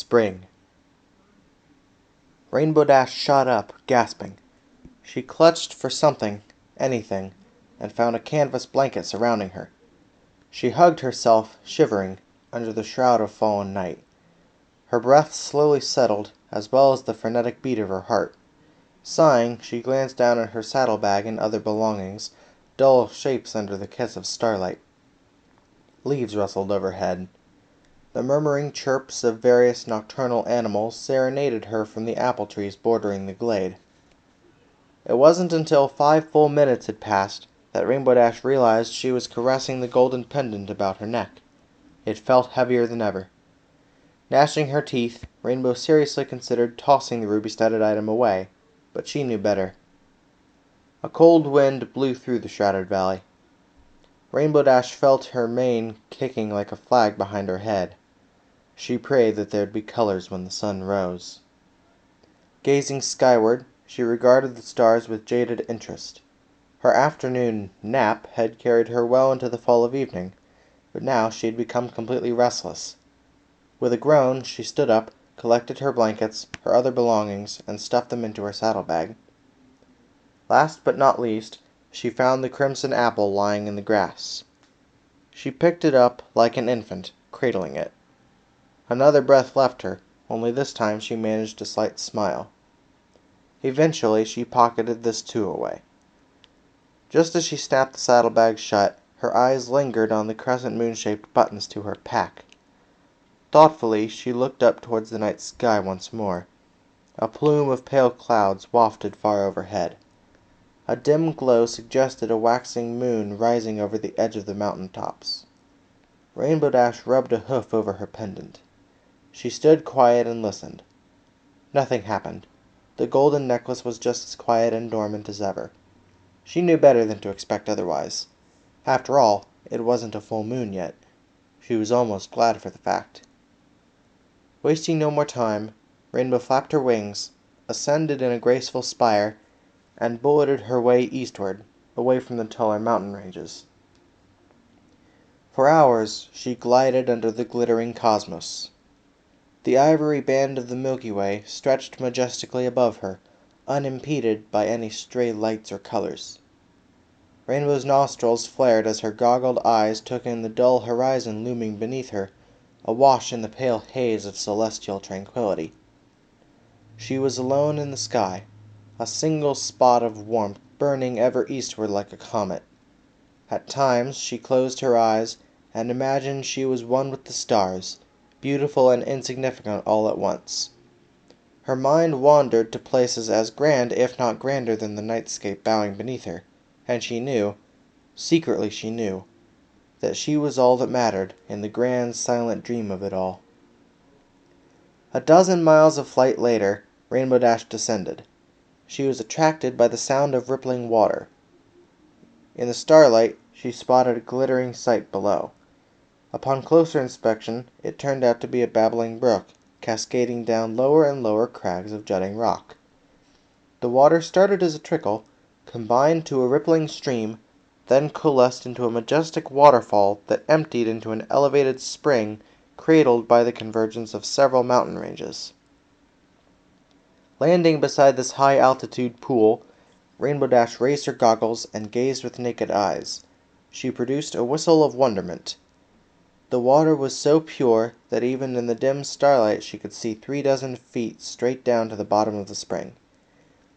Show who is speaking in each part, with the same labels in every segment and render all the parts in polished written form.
Speaker 1: Spring. Rainbow Dash shot up, gasping. She clutched for something, anything, and found a canvas blanket surrounding her. She hugged herself, shivering, under the shroud of fallen night. Her breath slowly settled, as well as the frenetic beat of her heart. Sighing, she glanced down at her saddlebag and other belongings, dull shapes under the kiss of starlight. Leaves rustled overhead. The murmuring chirps of various nocturnal animals serenaded her from the apple trees bordering the glade. It wasn't until 5 full minutes had passed that Rainbow Dash realized she was caressing the golden pendant about her neck. It felt heavier than ever. Gnashing her teeth, Rainbow seriously considered tossing the ruby-studded item away, but she knew better. A cold wind blew through the shrouded valley. Rainbow Dash felt her mane kicking like a flag behind her head. She prayed that there'd be colors when the sun rose. Gazing skyward, she regarded the stars with jaded interest. Her afternoon nap had carried her well into the fall of evening, but now she had become completely restless. With a groan, she stood up, collected her blankets, her other belongings, and stuffed them into her saddlebag. Last but not least, she found the crimson apple lying in the grass. She picked it up like an infant, cradling it. Another breath left her, only this time she managed a slight smile. Eventually she pocketed this too away. Just as she snapped the saddlebag shut, her eyes lingered on the crescent moon-shaped buttons to her pack. Thoughtfully she looked up towards the night sky once more. A plume of pale clouds wafted far overhead. A dim glow suggested a waxing moon rising over the edge of the mountain tops. Rainbow Dash rubbed a hoof over her pendant. She stood quiet and listened. Nothing happened. The golden necklace was just as quiet and dormant as ever. She knew better than to expect otherwise. After all, it wasn't a full moon yet. She was almost glad for the fact. Wasting no more time, Rainbow flapped her wings, ascended in a graceful spire, and bulleted her way eastward, away from the taller mountain ranges. For hours she glided under the glittering cosmos. The ivory band of the Milky Way stretched majestically above her, unimpeded by any stray lights or colors. Rainbow's nostrils flared as her goggled eyes took in the dull horizon looming beneath her, awash in the pale haze of celestial tranquility. She was alone in the sky, a single spot of warmth burning ever eastward like a comet. At times she closed her eyes and imagined she was one with the stars, beautiful and insignificant all at once. Her mind wandered to places as grand if not grander than the nightscape bowing beneath her, and she knew, secretly she knew, that she was all that mattered in the grand silent dream of it all. A dozen miles of flight later, Rainbow Dash descended. She was attracted by the sound of rippling water. In the starlight she spotted a glittering sight below. Upon closer inspection it turned out to be a babbling brook, cascading down lower and lower crags of jutting rock. The water started as a trickle, combined to a rippling stream, then coalesced into a majestic waterfall that emptied into an elevated spring cradled by the convergence of several mountain ranges. Landing beside this high-altitude pool, Rainbow Dash raised her goggles and gazed with naked eyes. She produced a whistle of wonderment. The water was so pure that even in the dim starlight she could see 36 feet straight down to the bottom of the spring.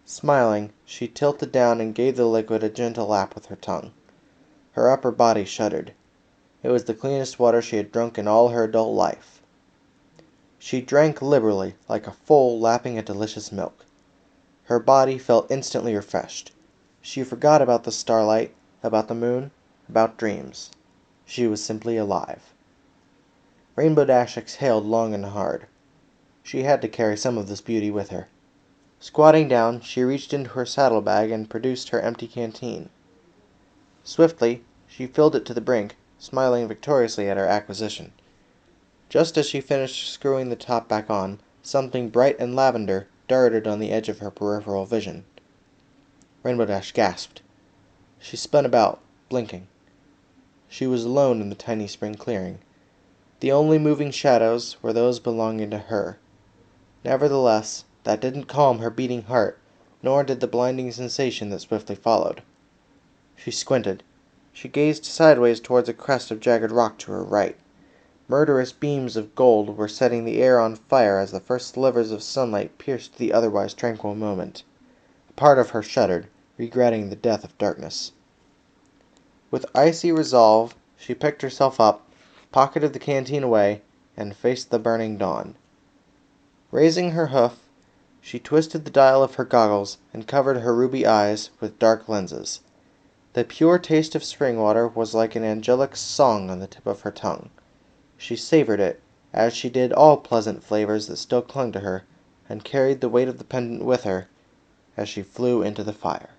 Speaker 1: Smiling, she tilted down and gave the liquid a gentle lap with her tongue. Her upper body shuddered. It was the cleanest water she had drunk in all her adult life. She drank liberally, like a foal lapping a delicious milk. Her body felt instantly refreshed. She forgot about the starlight, about the moon, about dreams. She was simply alive. Rainbow Dash exhaled long and hard. She had to carry some of this beauty with her. Squatting down, she reached into her saddlebag and produced her empty canteen. Swiftly, she filled it to the brink, smiling victoriously at her acquisition. Just as she finished screwing the top back on, something bright and lavender darted on the edge of her peripheral vision. Rainbow Dash gasped. She spun about, blinking. She was alone in the tiny spring clearing. The only moving shadows were those belonging to her. Nevertheless, that didn't calm her beating heart, nor did the blinding sensation that swiftly followed. She squinted. She gazed sideways towards a crest of jagged rock to her right. Murderous beams of gold were setting the air on fire as the first slivers of sunlight pierced the otherwise tranquil moment. A part of her shuddered, regretting the death of darkness. With icy resolve, she picked herself up, pocketed the canteen away, and faced the burning dawn. Raising her hoof, she twisted the dial of her goggles and covered her ruby eyes with dark lenses. The pure taste of spring water was like an angelic song on the tip of her tongue. She savored it, as she did all pleasant flavors that still clung to her, and carried the weight of the pendant with her as she flew into the fire.